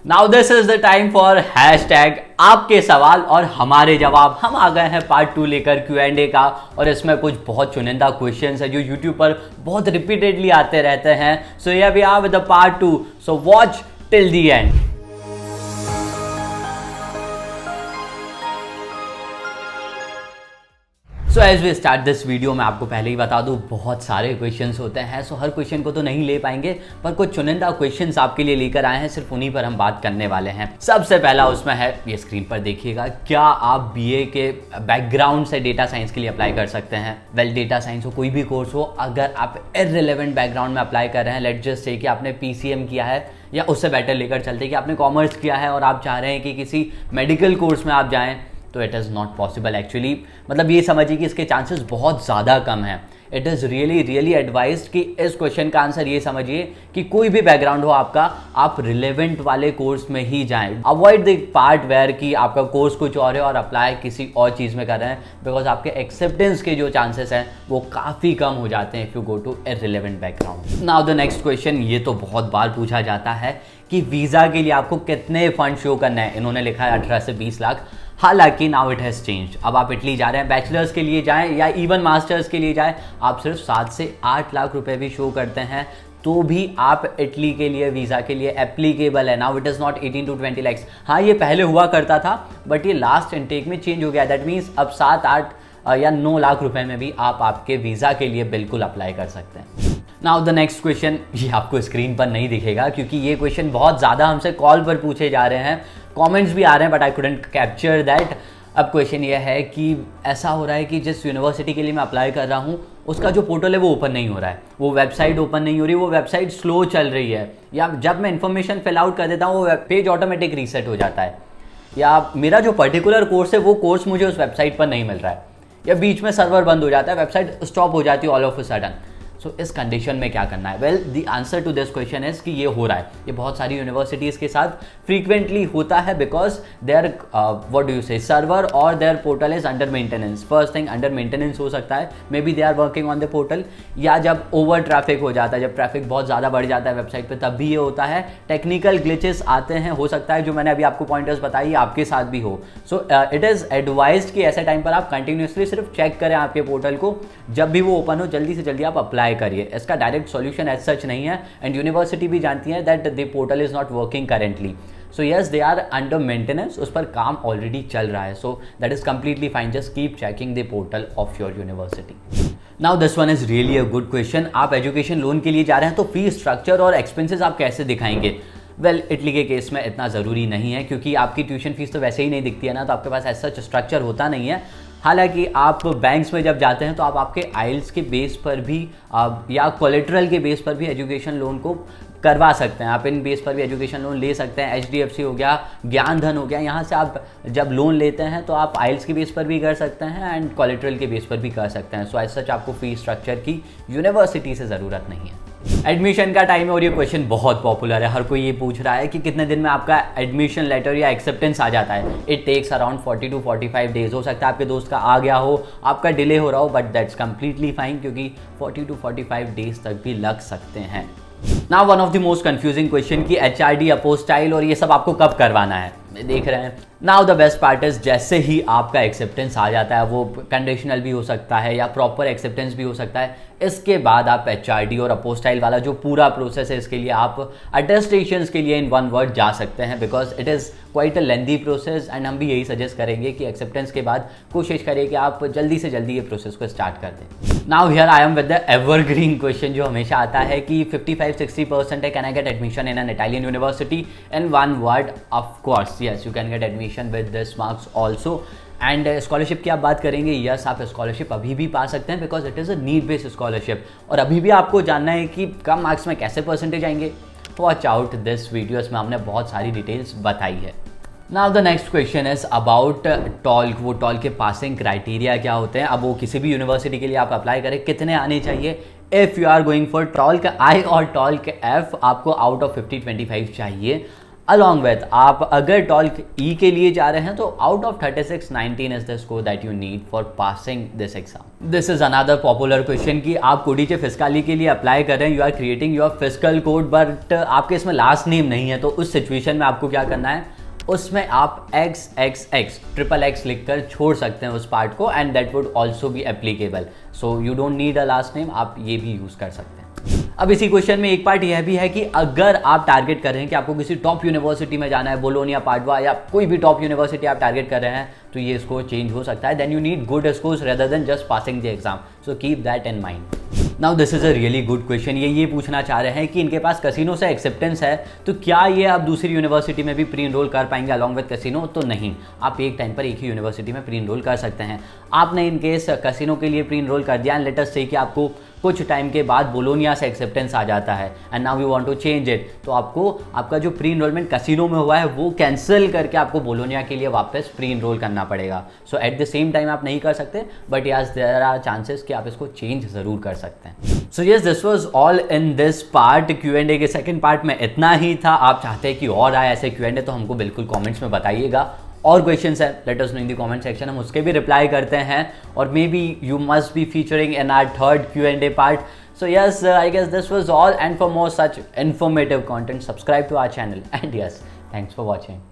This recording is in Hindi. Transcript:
Now this is the time for hashtag आपके सवाल और हमारे जवाब। हम आ गए हैं पार्ट 2 लेकर Q&A का, और इसमें कुछ बहुत चुनिंदा क्वेश्चंस है जो YouTube पर बहुत रिपीटेडली आते रहते हैं। So here we are with the part 2, so watch till the end. So as we start this video, मैं आपको पहले ही बता दूं बहुत सारे क्वेश्चंस होते हैं। सो हर क्वेश्चन को तो नहीं ले पाएंगे, पर कुछ चुनिंदा क्वेश्चंस आपके लिए लेकर आए हैं, सिर्फ उन्हीं पर हम बात करने वाले हैं। सबसे पहला उसमें है, ये स्क्रीन पर देखिएगा, क्या आप BA के बैकग्राउंड से डेटा साइंस के लिए अप्लाई कर सकते हैं? वेल, डेटा साइंस हो, कोई भी कोर्स हो, अगर आप इररिलेवेंट बैकग्राउंड में अप्लाई कर रहे हैं, लेट्स जस्ट से कि आपने PCM किया है, या उससे बेटर लेकर चलते कि आपने कॉमर्स किया है और आप चाह रहे हैं कि किसी मेडिकल कोर्स में आप जाएं, तो it is not possible actually. मतलब ये समझिए कि इसके चांसेस बहुत ज़्यादा कम हैं। इट इज़ रियली एडवाइज्ड कि इस क्वेश्चन का आंसर ये समझिए कि कोई भी बैकग्राउंड हो आपका, आप रिलेवेंट वाले कोर्स में ही जाएं। अवॉइड द पार्ट वेयर कि आपका कोर्स कुछ और है और अप्लाई किसी और चीज़ में कर रहे हैं, बिकॉज आपके एक्सेप्टेंस के जो चांसेस हैं वो काफ़ी कम हो जाते हैं if you go to irrelevant background. Now the next question, ये तो बहुत बार पूछा जाता है कि वीज़ा के लिए आपको कितने फंड शो करना है। इन्होंने लिखा है 18 से 20 लाख। हालांकि नाउ इट हैज़ चेंज। अब आप इटली जा रहे हैं, बैचलर्स के लिए जाएं या इवन मास्टर्स के लिए जाएं, आप सिर्फ 7 से 8 लाख रुपए भी शो करते हैं तो भी आप इटली के लिए वीज़ा के लिए एप्लीकेबल है। Now it is not 18 to 20 lakhs। हाँ, ये पहले हुआ करता था, बट ये लास्ट इनटेक में चेंज हो गया। दैट मीन्स अब 7, 8 या 9 लाख रुपए में भी आप आपके वीज़ा के लिए बिल्कुल अप्लाई कर सकते हैं। नाउ द नेक्स्ट क्वेश्चन, ये आपको स्क्रीन पर नहीं दिखेगा क्योंकि ये क्वेश्चन बहुत ज़्यादा हमसे कॉल पर पूछे जा रहे हैं, कमेंट्स भी आ रहे हैं, but I couldn't capture that. अब क्वेश्चन ये है कि ऐसा हो रहा है कि जिस यूनिवर्सिटी के लिए मैं अप्लाई कर रहा हूँ उसका जो पोर्टल है वो ओपन नहीं हो रहा है, वो वेबसाइट ओपन नहीं हो रही, वो वेबसाइट स्लो चल रही है, या जब मैं इन्फॉर्मेशन फिल आउट कर देता हूँ वो पेज ऑटोमेटिक रीसेट हो जाता है, या मेरा जो पर्टिकुलर कोर्स है वो कोर्स मुझे उस वेबसाइट पर नहीं मिल रहा है, या बीच में सर्वर बंद हो जाता है, वेबसाइट स्टॉप हो जाती है all of a sudden. So इस कंडीशन में क्या करना है? Well, the answer to this question is कि ये हो रहा है, ये बहुत सारी यूनिवर्सिटीज़ के साथ फ्रीक्वेंटली होता है, because there what do you say server और there portal is under maintenance. First thing, under maintenance हो सकता है, may be they are working on the portal, या जब ओवर ट्रैफिक हो जाता है, जब ट्रैफिक बहुत ज़्यादा बढ़ जाता है वेबसाइट पर, तब भी ये होता है। टेक्निकल ग्लिचेस आते हैं, हो सकता है जो मैंने अभी आपको पॉइंटर्स बताई आपके साथ भी हो। सो इट इज़ एडवाइज्ड कि ऐसे टाइम पर आप कंटिन्यूसली सिर्फ चेक करें आपके पोर्टल को, जब भी वो ओपन हो जल्दी से जल्दी आप अप्लाई करिए। इसका डायरेक्ट सॉल्यूशन एज सच नहीं है, एंड यूनिवर्सिटी भी जानती है that the portal is not working currently. So yes, they are under maintenance, उस पर काम ऑलरेडी चल रहा है, so that is completely fine. Just keep checking the portal of your university. Now this one is really a good question. आप एजुकेशन लोन के लिए जा रहे हैं तो फीस स्ट्रक्चर और एक्सपेंसेस आप कैसे दिखाएंगे? वेल, इटली के केस में इतना ज़रूरी नहीं है क्योंकि आपकी ट्यूशन फीस तो वैसे ही नहीं दिखती है ना, तो आपके पास ऐसा स्ट्रक्चर होता नहीं है। हालांकि आप बैंक्स में जब जाते हैं तो आप आपके आइल्स के बेस पर भी या कोलेट्रल के बेस पर भी एजुकेशन लोन को करवा सकते हैं। आप इन बेस पर भी एजुकेशन लोन ले सकते हैं। HDFC हो गया, ज्ञान धन हो गया, यहाँ से आप जब लोन लेते हैं तो आप आइल्स के बेस पर भी कर सकते हैं एंड कोलेट्रल के बेस पर भी कर सकते हैं। सो एज सच आपको फीस स्ट्रक्चर की यूनिवर्सिटी से ज़रूरत नहीं है। एडमिशन का टाइम है और ये क्वेश्चन बहुत पॉपुलर है, हर कोई ये पूछ रहा है कि कितने दिन में आपका एडमिशन लेटर या एक्सेप्टेंस आ जाता है। It takes around 40 to 45 days. हो सकता है आपके दोस्त का आ गया हो, आपका डिले हो रहा हो, बट दैट्स कंप्लीटली फाइन क्योंकि 40 to 45 डेज तक भी लग सकते हैं। Now one of the most confusing question कि HRD, अपोस्टाइल और ये सब आपको कब करवाना है, देख रहे हैं। Now the best part is, जैसे ही आपका एक्सेप्टेंस आ जाता है, वो कंडीशनल भी हो सकता है या प्रॉपर एक्सेप्टेंस भी हो सकता है, इसके बाद आप HRD और अपोस्टाइल वाला जो पूरा प्रोसेस है इसके लिए आप अटेस्टेशंस के लिए इन वन वर्ड जा सकते हैं, because it is quite a lengthy process. And हम भी यही सजेस्ट करेंगे कि एक्सेप्टेंस के बाद कोशिश करिए कि आप जल्दी से जल्दी ये प्रोसेस को स्टार्ट कर दें। Now here I am with the evergreen question जो हमेशा आता है कि 55-60% है, can I get admission in an Italian university? In one word, of course yes, you can get admission with this marks also. And scholarship की आप बात करेंगे, यस आप स्कॉलरशिप अभी भी पा सकते हैं because it is a need based scholarship. और अभी भी आपको जानना है कि कम मार्क्स में कैसे परसेंटेज आएंगे, वॉच आउट दिस वीडियोस में हमने बहुत सारी डिटेल्स बताई है। Now the next question is about talk. वो टॉल्क के पासिंग क्राइटेरिया क्या होते हैं? अब वो किसी भी यूनिवर्सिटी के लिए आप अप्लाई करें, कितने आने चाहिए? If you are going for TOLC I और टॉल्क F, आपको आउट ऑफ 50 25 चाहिए। अलॉन्ग विथ आप अगर टॉल्क ई के लिए जा रहे हैं तो out of 36 19 is the score that you need for passing this exam. This is another popular question कि आप कोडीचे फिस्काली के लिए अप्लाई कर रहे हैं, you are creating your fiscal code but आपके इसमें लास्ट नेम नहीं है, तो उस सिचुएशन में आपको क्या करना है, उसमें आप XXX ट्रिपल एक्स लिखकर छोड़ सकते हैं उस पार्ट को and that would also be applicable. So you don't need a last name, आप ये भी यूज़ कर सकते हैं। अब इसी क्वेश्चन में एक पार्ट यह भी है कि अगर आप टारगेट कर रहे हैं कि आपको किसी टॉप यूनिवर्सिटी में जाना है, बोलोनिया, पाडवा या कोई भी टॉप यूनिवर्सिटी आप टारगेट कर रहे हैं, तो ये स्कोर चेंज हो सकता है। Then you need good scores rather than just passing the exam, so keep that in mind. Now this is a really good question. ये पूछना चाह रहे हैं कि इनके पास कसिनो से एक्सेप्टेंस है, तो क्या ये आप दूसरी यूनिवर्सिटी में भी प्री इनरोल कर पाएंगे अलॉन्ग विद कसिनो? तो नहीं, आप एक टाइम पर एक ही यूनिवर्सिटी में प्री इनरोल कर सकते हैं। आपने इन केस कसिनो के लिए प्री इनरोल कर दिया एंड लेट अस से कि आपको कुछ टाइम के बाद बोलोनिया से एक्सेप्टेंस आ जाता है and now you want to change it, तो आपको आपका जो प्री इनरोलमेंट कसिनो में हुआ है वो कैंसिल करके आपको बोलोनिया के लिए वापस प्री इनरोल करना पड़ेगा। So at the same time आप नहीं कर सकते, but yes there are chances कि आप इसको चेंज ज़रूर कर सकते हैं। So yes, this was all in this part. Q&A के सेकंड पार्ट में इतना ही था। आप चाहते हैं कि और आए ऐसे Q&A तो हमको बिल्कुल कमेंट्स में बताइएगा। और क्वेश्चंस हैं, let us know in the comment section, हम उसके भी रिप्लाई करते हैं। और may be you must be featuring in our third Q&A part. So yes, I guess this was all, and for more such informative content, subscribe to our channel, and yes, thanks for watching.